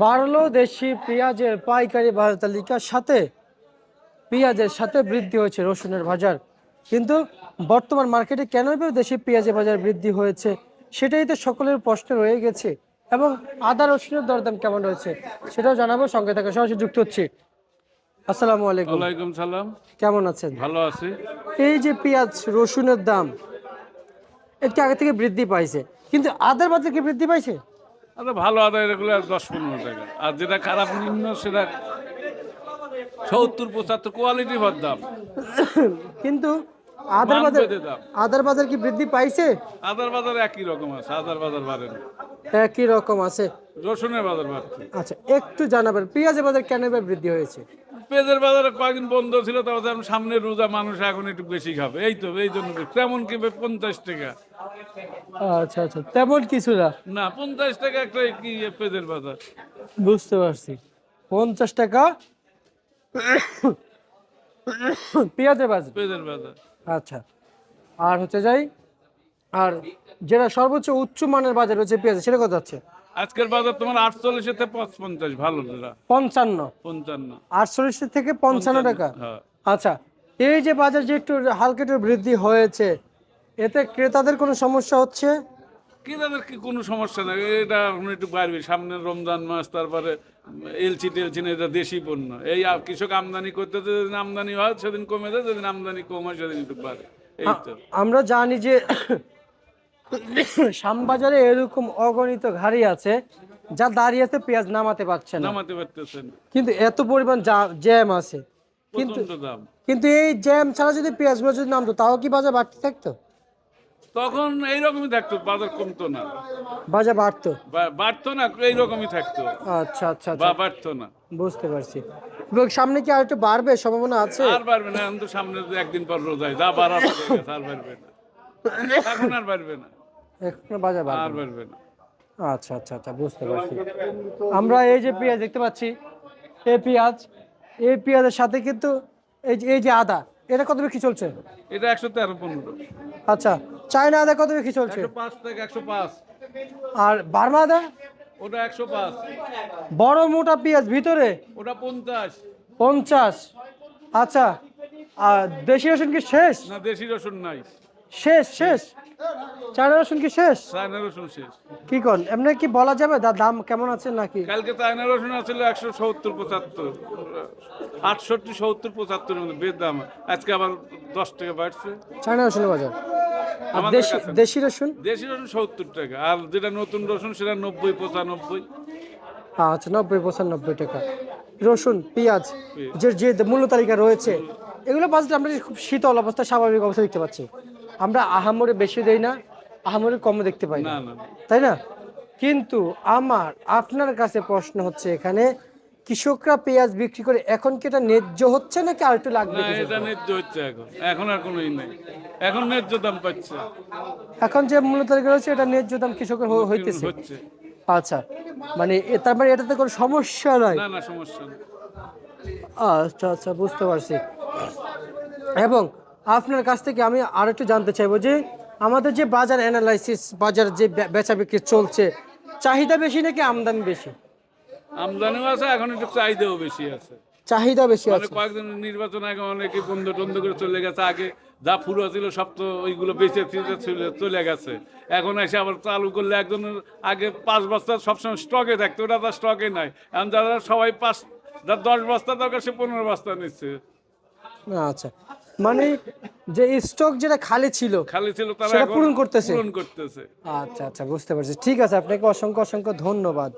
বাড়লো দেশি পেঁয়াজের পাইকারি বাজার তালিকার সাথে পেঁয়াজের সাথে বৃদ্ধি হয়েছে রসুনের বাজার। কিন্তু বর্তমান মার্কেটে কেন এভাবে দেশি পেঁয়াজের বাজার বৃদ্ধি হয়েছে সেটাই তো সকলের প্রশ্ন রয়ে গেছে। এবং আদা রসুনের দরদাম কেমন রয়েছে সেটাও জানাবো, সঙ্গে থেকে সরাসরি যুক্ত হচ্ছি। আসসালামু আলাইকুম। ওয়ালাইকুম সালাম। কেমন আছেন? ভালো আছি। এই যে পেঁয়াজ রসুনের দাম একটু আগে থেকে বৃদ্ধি পাইছে, কিন্তু আদার বাজার কি বৃদ্ধি পাইছে? আচ্ছা, ভালো আদায় এগুলো 10-15 টাকা, আর যেটা খারাপ নিম্ন সেটা 70-75 কোয়ালিটি ভর দাম। কিন্তু আদার মান বাজার বেঁধে দাম। আদার বাজার কি বৃদ্ধি পাইছে? আদার বাজার একই রকম আছে, আদার বাজার বাড়ে না। একই রকম আছে। রসুনের বাজার বাড়ছে। আচ্ছা, একটু জানাবেন পেঁয়াজের বাজার কেন এবার বৃদ্ধি হয়েছে? পেঁয়াজের বাজারে কয়েকদিন বন্ধ ছিল, তারপর এখন সামনে রোজা, মানুষ এখন একটু বেশি খাবে, এই জন্য তেমন কি 50 টাকা আচ্ছা আচ্ছা, তেমন কিছু না। না, 50 টাকা একটা কি পেঁয়াজের বাজার। বুঝতে পারছি, 50 টাকা পেঁয়াজের বাজার। পেঁয়াজের বাজার আচ্ছা, আর হচ্ছে যাই, আর যেটা সর্বোচ্চ উচ্চ মানের বাজার হচ্ছে পেঁয়াজ, সেটা কত যাচ্ছে? আজকের বাজার তোমার 48 থেকে 55, ভালো যেটা 55। 55। 48 থেকে 55 টাকা। হ্যাঁ। আচ্ছা, এই যে বাজার যে একটু হালকা একটু বৃদ্ধি হয়েছে, এতে ক্রেতাদের কোনো সমস্যা হচ্ছে? কি তাদের কি কোনো সমস্যা নেই, এটা এখন একটু বাড়বে, সামনে রমজান মাস, তারপরে এলচি টেলচি না, এটা দেশি পণ্য। এই কৃষক আমদানি করতে যেদিন আমদানি হয় সেদিন কমে যায়, যেদিন আমদানি কম হয় সেদিন একটু বাড়ে, এই তো। আমরা জানি যে শ্যামবাজারে এরকম অগণিত গাড়ি আছে যা দাঁড়িয়েতে পেঁয়াজ নামাতে পারছে না, নামাতে পারতেছেন, কিন্তু এত পরিমাণ জ্যাম আছে। কিন্তু প্রচন্ড দাম। কিন্তু এই জ্যাম ছাড়া যদি পেঁয়াজগুলো যদি নামতো তাও কি বাজার বাড়তে থাকতো? তখন এইরকমই থাকতো, বাজার কমতো না, বাজার বাড়তো। বাড়তো না, এইরকমই থাকতো, আচ্ছা আচ্ছা বা আচ্ছা, বাড়তো না। বুঝতে পারছি। এবং সামনে কি আর একটু বাড়বে সম্ভাবনা আছে? আর বাড়বে না, এখন তো সামনে একদিন পর রোজায় যা বাড়ার হয়ে গেছে, আর বাড়বে না, এখন আর বাড়বে না, এখনো বাজার আর বাড়বে? বাড়বে না। আচ্ছা আচ্ছা আচ্ছা, বুঝতে পারছি। আমরা এই যে পেঁয়াজ দেখতে পাচ্ছি, এই পেঁয়াজের সাথে কিন্তু এই যে আদা, এটা কত বিক্রি চলছে? এটা 113-15। আচ্ছা, চায়না আদা কত বিক্রি চলছে? 105 থেকে 105। আর বার্মা আদা? ওটা 105। বড় মোটা পেঁয়াজ ভিতরে ওটা 50। 50। আচ্ছা, আর দেশি রসুন কি শেষ? না, দেশি রসুন নাই। শেষ শেষ। চায়না রসুন কি শেষ? চায়না রসুন শেষ। কি কোন, এমনি কি বলা যাবে দাম কেমন আছে নাকি? কালকে চায়না রসুন আছিল 170-75, 68-70-75 এর মধ্যে বেশ দাম। আজকে আবার 10 টাকা বাড়ছে চায়না রসুনের বাজার। আর আমাদের দেশি কাছে। দেশি রসুন? দেশি রসুন 70 টাকা, আর যেটা নতুন রসুন সেটা 90-95। আচ্ছা, 90-95 টাকা। রসুন পেঁয়াজ যে যে মূল্য তালিকা রয়েছে, এগুলো বাজারে আমরা খুব শীতল অবস্থা, স্বাভাবিক অবস্থা দেখতে পাচ্ছি। আমরা আহামরি বেশি দেই না, আহামরি কম দেখতে পাই না, না না, তাই না? কিন্তু আপনার কাছে প্রশ্ন হচ্ছে, এখানে কৃষকরা পেঁয়াজ বিক্রি করে এখন কি এটা ন্যায্য হচ্ছে নাকি আর একটু লাগবে? না, এটা ন্যায্য হচ্ছে এখন, এখন আর কোনোই নেই, এখন ন্যায্য দাম পাচ্ছে, এখন যে মূল্য তালিকা রয়েছে এটা ন্যায্য দাম কৃষকের হইতেছে? হচ্ছে। আচ্ছা, মানে তার মানে এটাতে কোনো সমস্যা নাই? না না, সমস্যা নেই। আচ্ছা আচ্ছা, বুঝতে পারছি। এবং আপনার কাছ থেকে আমি আর একটু জানতে চাইবো যে আমাদের যে বাজার অ্যানালাইসিস, বাজার যে বেচা বিক্রি চলছে, চাহিদা বেশি নাকি আমদানি বেশি? আমদানিও আছে, এখন একটু চাহিদাও বেশি আছে। চাহিদা বেশি মানে আছে। কয়েকদিন নির্বাচন আগে অনেকে বন্ধ টন্ধ করে চলে গেছে, আগে যা ফুরো ছিল সব তো ওইগুলো বেঁচে চলে গেছে। এখন এসে আবার চালু করলে, একজনের আগে 5 বস্তা সবসময় স্টকে থাকতো, ওটা তার স্টকে নাই। এখন যারা সবাই 10 বস্তা দরকার, সে 15 বস্তা নিচ্ছে। আচ্ছা, মানে যে স্টক যেটা খালি ছিল তারা সেটা এখন পূরণ করতেছে। পূরণ করতেছে। আচ্ছা আচ্ছা, বুঝতে পারছি। ঠিক আছে, আপনাকে অসংখ্য অসংখ্য ধন্যবাদ।